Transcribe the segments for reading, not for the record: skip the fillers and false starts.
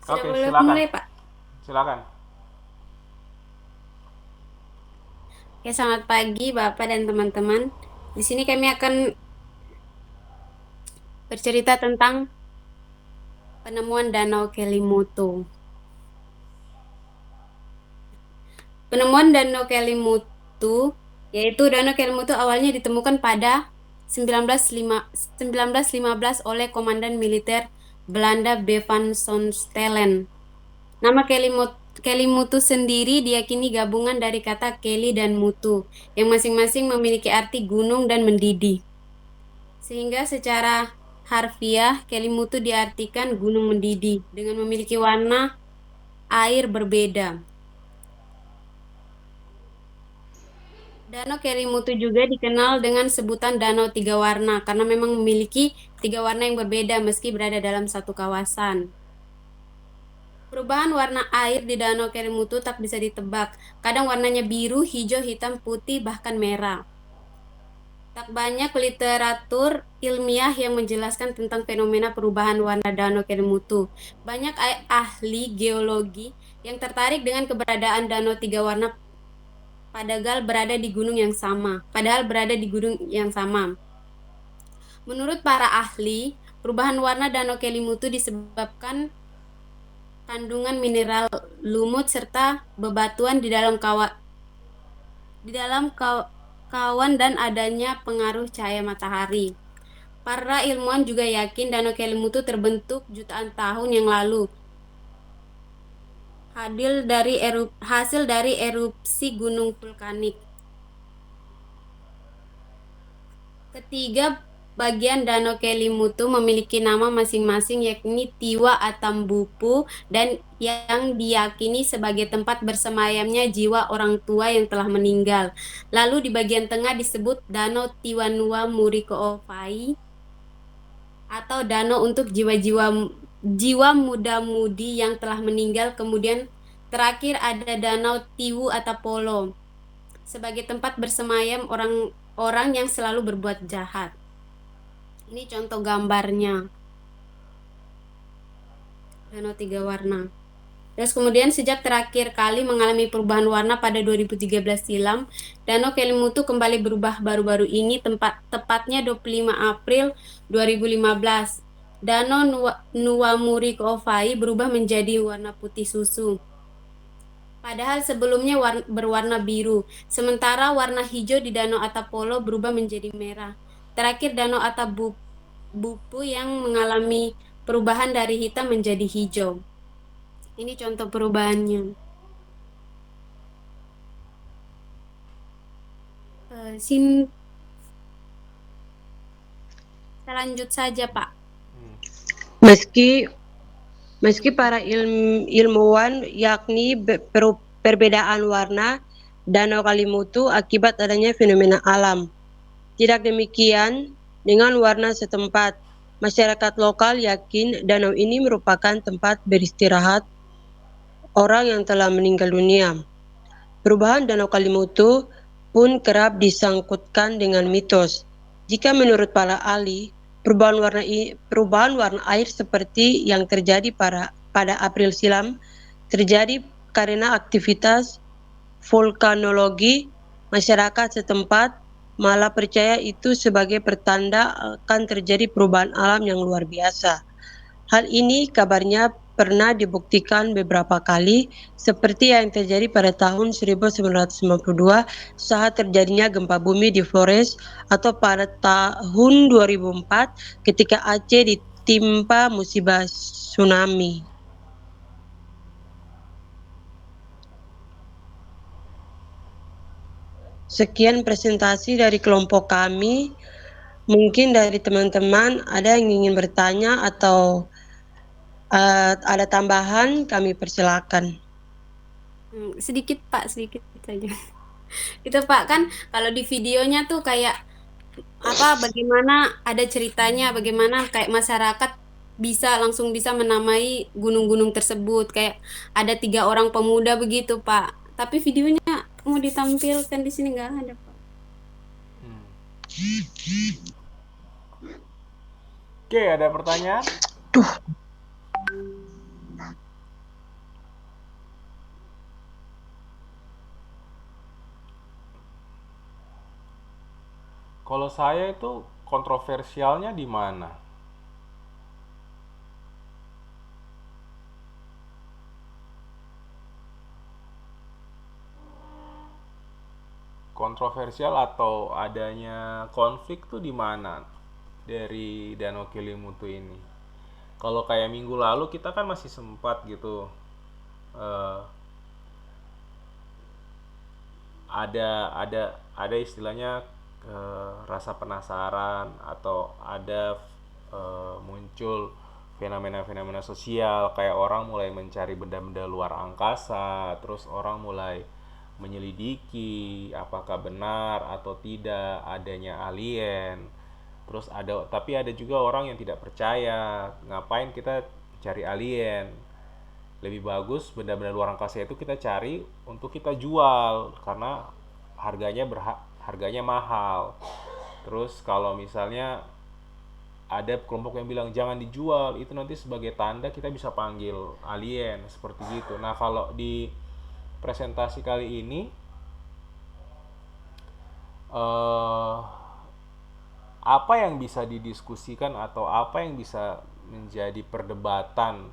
Sudah Oke, boleh silakan. mulai, Pak? Silakan. Ya, selamat pagi, Bapak dan teman-teman. Di sini kami akan bercerita tentang penemuan Danau Kelimutu. Penemuan Danau Kelimutu, yaitu Danau Kelimutu awalnya ditemukan pada 1915 oleh Komandan Militer Belanda Bevan Sonstellen. Nama Kelimutu sendiri diyakini gabungan dari kata Keli dan Mutu, yang masing-masing memiliki arti gunung dan mendidih. Sehingga secara harfiah, Kelimutu diartikan gunung mendidih dengan memiliki warna air berbeda. Danau Kelimutu juga dikenal dengan sebutan Danau Tiga Warna karena memang memiliki tiga warna yang berbeda meski berada dalam satu kawasan. Perubahan warna air di Danau Kelimutu tak bisa ditebak. Kadang warnanya biru, hijau, hitam, putih, bahkan merah. Tak banyak literatur ilmiah yang menjelaskan tentang fenomena perubahan warna Danau Kelimutu. Banyak ahli geologi yang tertarik dengan keberadaan Danau Tiga Warna padahal berada di gunung yang sama. Menurut para ahli, perubahan warna Danau Kelimutu disebabkan kandungan mineral lumut serta bebatuan di dalam kawan dan adanya pengaruh cahaya matahari. Para ilmuwan juga yakin Danau Kelimutu terbentuk jutaan tahun yang lalu, hasil dari erupsi gunung vulkanik. Ketiga bagian Danau Kelimutu memiliki nama masing-masing yakni Tiwa Atambupu dan yang diyakini sebagai tempat bersemayamnya jiwa orang tua yang telah meninggal. Lalu di bagian tengah disebut Danau Tiwanua Murikoowai atau danau untuk jiwa muda-mudi yang telah meninggal. Kemudian terakhir ada Danau Tiwu atau Polo sebagai tempat bersemayam orang-orang yang selalu berbuat jahat. Ini contoh gambarnya, Danau Tiga Warna. Terus kemudian sejak terakhir kali mengalami perubahan warna pada 2013 silam, Danau Kelimutu kembali berubah baru-baru ini tepatnya 25 April 2015. Danau Nuwamuri Koowai berubah menjadi warna putih susu. Padahal sebelumnya berwarna biru, sementara warna hijau di Danau Atapolo berubah menjadi merah. Terakhir Danau Atabupu yang mengalami perubahan dari hitam menjadi hijau. Ini contoh perubahannya. Sin Lanjut saja, Pak. Meski meski para ilmuwan yakni perbedaan warna Danau Kalimutu akibat adanya fenomena alam. Tidak demikian dengan warna setempat. Masyarakat lokal yakin danau ini merupakan tempat beristirahat orang yang telah meninggal dunia. Perubahan Danau Kalimutu pun kerap disangkutkan dengan mitos. Jika menurut para ahli, perubahan warna air seperti yang terjadi pada April silam terjadi karena aktivitas vulkanologi. Masyarakat setempat malah percaya itu sebagai pertanda akan terjadi perubahan alam yang luar biasa. Hal ini kabarnya pernah dibuktikan beberapa kali, seperti yang terjadi pada tahun 1992 saat terjadinya gempa bumi di Flores, atau pada tahun 2004 ketika Aceh ditimpa musibah tsunami. Sekian presentasi dari kelompok kami. Mungkin dari teman-teman ada yang ingin bertanya atau ada tambahan, kami persilakan. Sedikit, Pak, sedikit saja. Itu, Pak, kan kalau di videonya tuh kayak bagaimana ada ceritanya, bagaimana kayak masyarakat langsung bisa menamai gunung-gunung tersebut, kayak ada tiga orang pemuda begitu, Pak. Tapi videonya mau ditampilkan di sini nggak ada, Pak. Oke, ada pertanyaan? Duh, Kalau saya itu kontroversialnya di mana? Kontroversial atau adanya konflik tuh di mana dari Danau Kelimutu ini? Kalau kayak minggu lalu kita kan masih sempat gitu, eh, ada istilahnya rasa penasaran atau ada muncul fenomena-fenomena sosial kayak orang mulai mencari benda-benda luar angkasa, terus orang mulai menyelidiki apakah benar atau tidak adanya alien. Terus ada, tapi ada juga orang yang tidak percaya, ngapain kita cari alien, lebih bagus benda-benda luar angkasa itu kita cari untuk kita jual karena harganya mahal. Terus kalau misalnya ada kelompok yang bilang jangan dijual, itu nanti sebagai tanda kita bisa panggil alien seperti gitu. Nah, kalau di presentasi kali ini eh apa yang bisa didiskusikan atau apa yang bisa menjadi perdebatan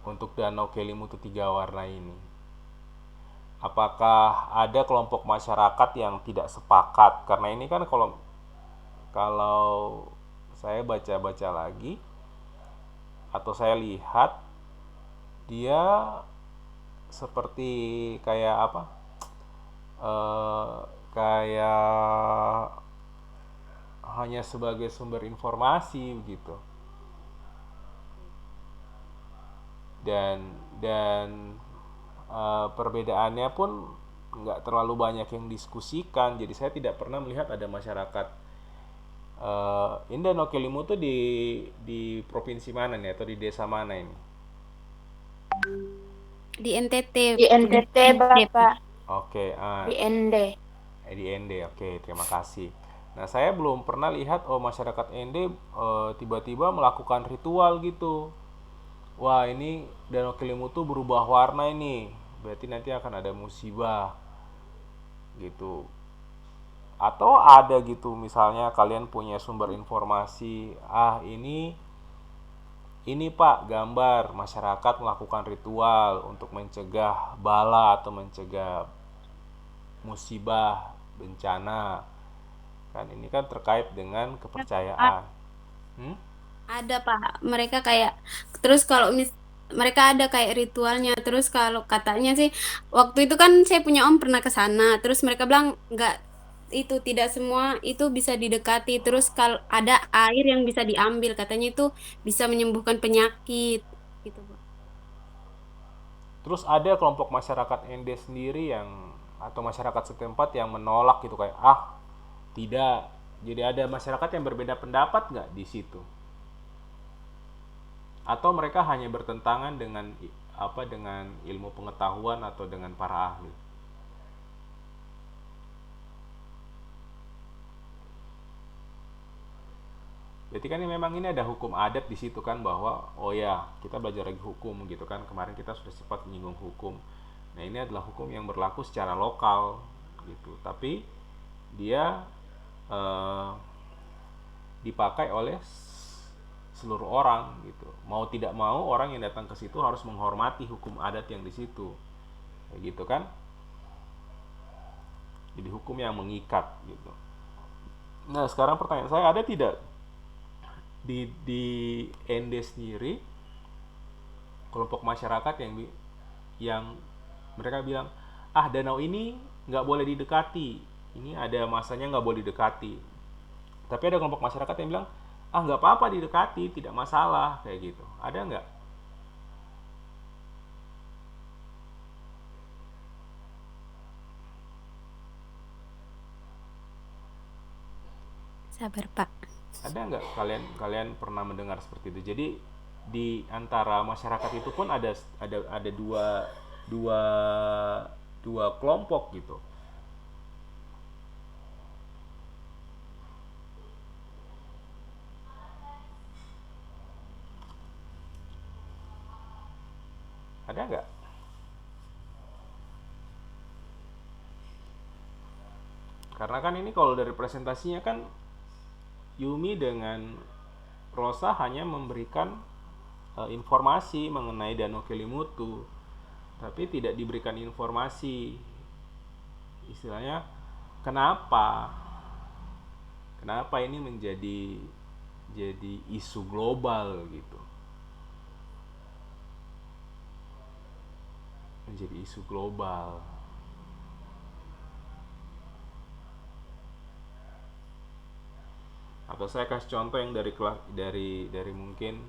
untuk Danau Kelimutu tiga warna ini? Apakah ada kelompok masyarakat yang tidak sepakat? Karena ini kan kalau kalau saya baca-baca lagi atau saya lihat dia seperti kayak apa? Eh, kayak hanya sebagai sumber informasi gitu. Dan perbedaannya pun nggak terlalu banyak yang diskusikan, jadi saya tidak pernah melihat ada masyarakat Indah Nokelimu tuh di provinsi mana nih atau di desa mana ini? Di NTT, Di NTT, Depok. Bapak. Oke, Di ND. di ND. Oke, terima kasih. Nah, saya belum pernah lihat masyarakat ND tiba-tiba melakukan ritual gitu. Wah, ini Danau Kelimutu berubah warna ini. Berarti nanti akan ada musibah gitu. Atau ada gitu misalnya kalian punya sumber informasi, ini Pak gambar masyarakat melakukan ritual untuk mencegah bala atau mencegah musibah, bencana. Kan ini kan terkait dengan kepercayaan. Hmm? Ada Pak, mereka kayak terus kalau mereka ada kayak ritualnya. Terus kalau katanya sih waktu itu kan saya punya om pernah ke sana. Terus mereka bilang nggak, itu tidak semua itu bisa didekati. Terus kalau ada air yang bisa diambil, katanya itu bisa menyembuhkan penyakit gitu Pak. Terus ada kelompok masyarakat ND sendiri yang atau masyarakat setempat yang menolak gitu kayak tidak. Jadi ada masyarakat yang berbeda pendapat nggak di situ? Atau mereka hanya bertentangan dengan dengan ilmu pengetahuan atau dengan para ahli? Jadi kan memang ini ada hukum adat di situ kan bahwa oh ya kita belajar lagi hukum gitu kan, kemarin kita sudah sempat menyinggung hukum. Nah ini adalah hukum yang berlaku secara lokal gitu, tapi dia eh, dipakai oleh seluruh orang gitu. Mau tidak mau orang yang datang ke situ harus menghormati hukum adat yang di situ, kayak gitu kan. Jadi hukum yang mengikat gitu. Nah sekarang pertanyaan saya, ada tidak di ND sendiri kelompok masyarakat yang mereka bilang danau ini nggak boleh didekati, ini ada masanya nggak boleh didekati, tapi ada kelompok masyarakat yang bilang nggak apa-apa didekati, tidak masalah, kayak gitu, ada nggak? Sabar Pak. Ada nggak kalian kalian pernah mendengar seperti itu? Jadi di antara masyarakat itu pun ada dua dua kelompok gitu. Ada nggak? Karena kan ini kalau dari presentasinya kan Yumi dengan Rosa hanya memberikan informasi mengenai Danau Kelimutu, tapi tidak diberikan informasi istilahnya kenapa kenapa ini jadi isu global gitu, menjadi isu global. Atau saya kasih contoh yang dari mungkin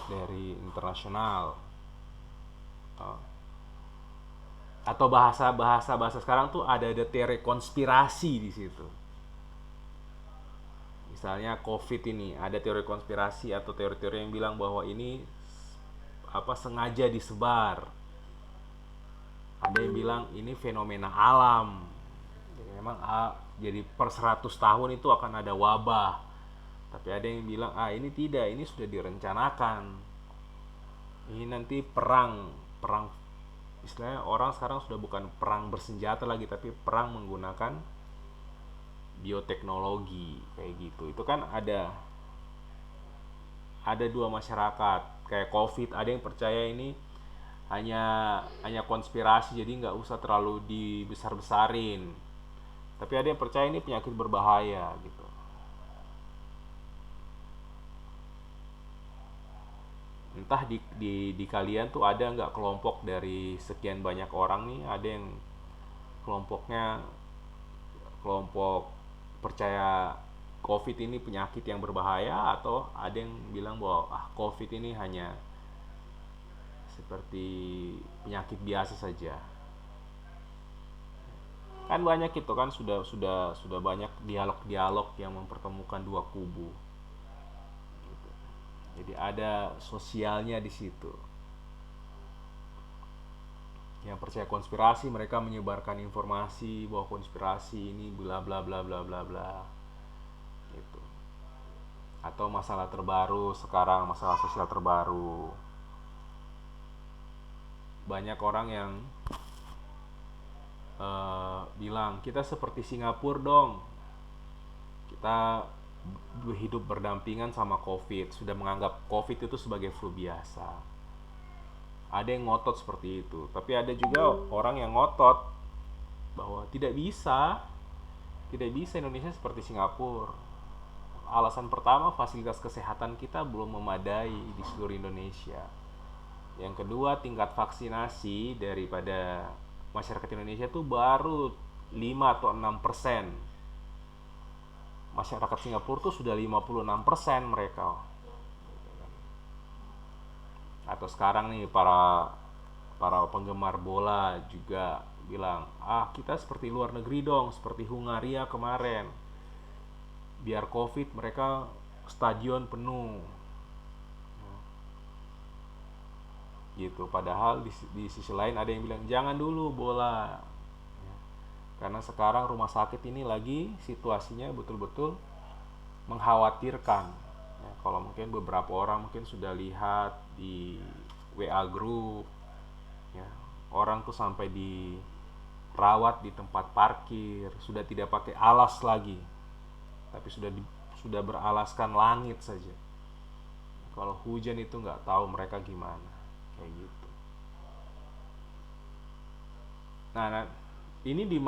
dari internasional. Oh. Atau bahasa sekarang tuh ada teori konspirasi di situ. Misalnya COVID ini ada teori konspirasi atau teori-teori yang bilang bahwa ini apa sengaja disebar. Ada yang bilang ini fenomena alam. Jadi memang jadi per 100 tahun itu akan ada wabah. Tapi ada yang bilang ini tidak, ini sudah direncanakan. Ini nanti perang, perang istilahnya orang sekarang sudah bukan perang bersenjata lagi tapi perang menggunakan bioteknologi kayak gitu. Itu kan ada dua masyarakat kayak COVID, ada yang percaya ini hanya hanya konspirasi jadi nggak usah terlalu dibesar-besarin, tapi ada yang percaya ini penyakit berbahaya gitu. Entah di kalian tuh ada nggak kelompok dari sekian banyak orang nih, ada yang kelompoknya kelompok percaya COVID ini penyakit yang berbahaya, atau ada yang bilang bahwa COVID ini hanya seperti penyakit biasa saja. Kan banyak itu kan sudah banyak dialog-dialog yang mempertemukan dua kubu. Jadi ada sosialnya di situ. Yang percaya konspirasi mereka menyebarkan informasi bahwa konspirasi ini bla bla bla bla bla bla gitu. Atau masalah terbaru sekarang, masalah sosial terbaru, banyak orang yang bilang kita seperti Singapura dong, kita hidup berdampingan sama COVID, sudah menganggap COVID itu sebagai flu biasa. Ada yang ngotot seperti itu, tapi ada juga orang yang ngotot bahwa tidak bisa Indonesia seperti Singapura. Alasan pertama, fasilitas kesehatan kita belum memadai di seluruh Indonesia. Yang kedua, tingkat vaksinasi daripada masyarakat Indonesia tuh baru 5 atau 6%. Masyarakat Singapura tuh sudah 56% mereka. Atau sekarang nih para penggemar bola juga bilang, kita seperti luar negeri dong, seperti Hungaria kemarin. Biar COVID mereka stadion penuh. Gitu. Padahal di sisi lain ada yang bilang jangan dulu bola. Karena sekarang rumah sakit ini lagi situasinya betul-betul mengkhawatirkan. Ya, kalau mungkin beberapa orang mungkin sudah lihat di WA group, ya, orang tuh sampai dirawat di tempat parkir, sudah tidak pakai alas lagi, tapi sudah beralaskan langit saja. Kalau hujan itu nggak tahu mereka gimana, kayak gitu. Nah, ini di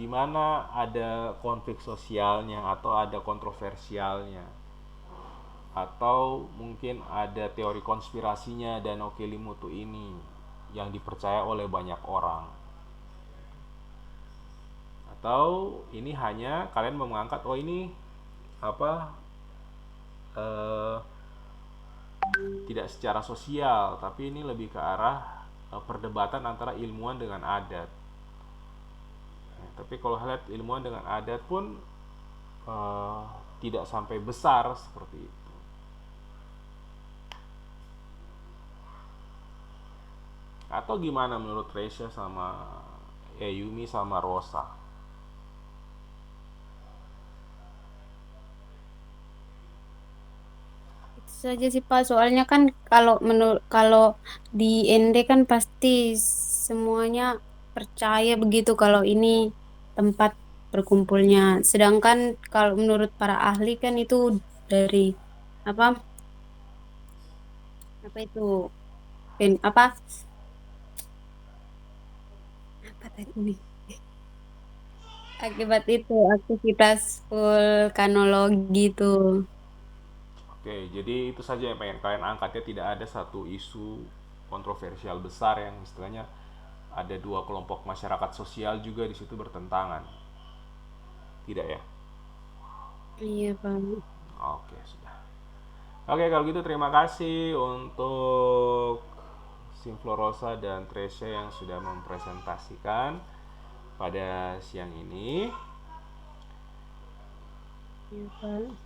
mana ada konflik sosialnya atau ada kontroversialnya atau mungkin ada teori konspirasinya Danau Kelimutu ini yang dipercaya oleh banyak orang, atau ini hanya kalian mengangkat ini apa eh, tidak secara sosial, tapi ini lebih ke arah perdebatan antara ilmuwan dengan adat. Ya, tapi kalau lihat ilmuwan dengan adat pun eh, tidak sampai besar seperti itu. Atau gimana menurut Resya sama Yumi sama Rosa? Itu saja sih Pak, soalnya kan kalau di ND kan pasti semuanya percaya begitu kalau ini. tempat berkumpulnya. Sedangkan kalau menurut para ahli kan itu dari apa apa itu apa apa tadi nih? Akibat itu aktivitas vulkanologi itu. Oke, jadi itu saja yang pengen kalian angkat ya. Tidak ada satu isu kontroversial besar yang istilahnya ada dua kelompok masyarakat sosial juga di situ bertentangan. Tidak ya? Iya, Bang. Oke, sudah. Oke, kalau gitu terima kasih untuk Simflorosa dan Tresya yang sudah mempresentasikan pada siang ini. Iya, Bang.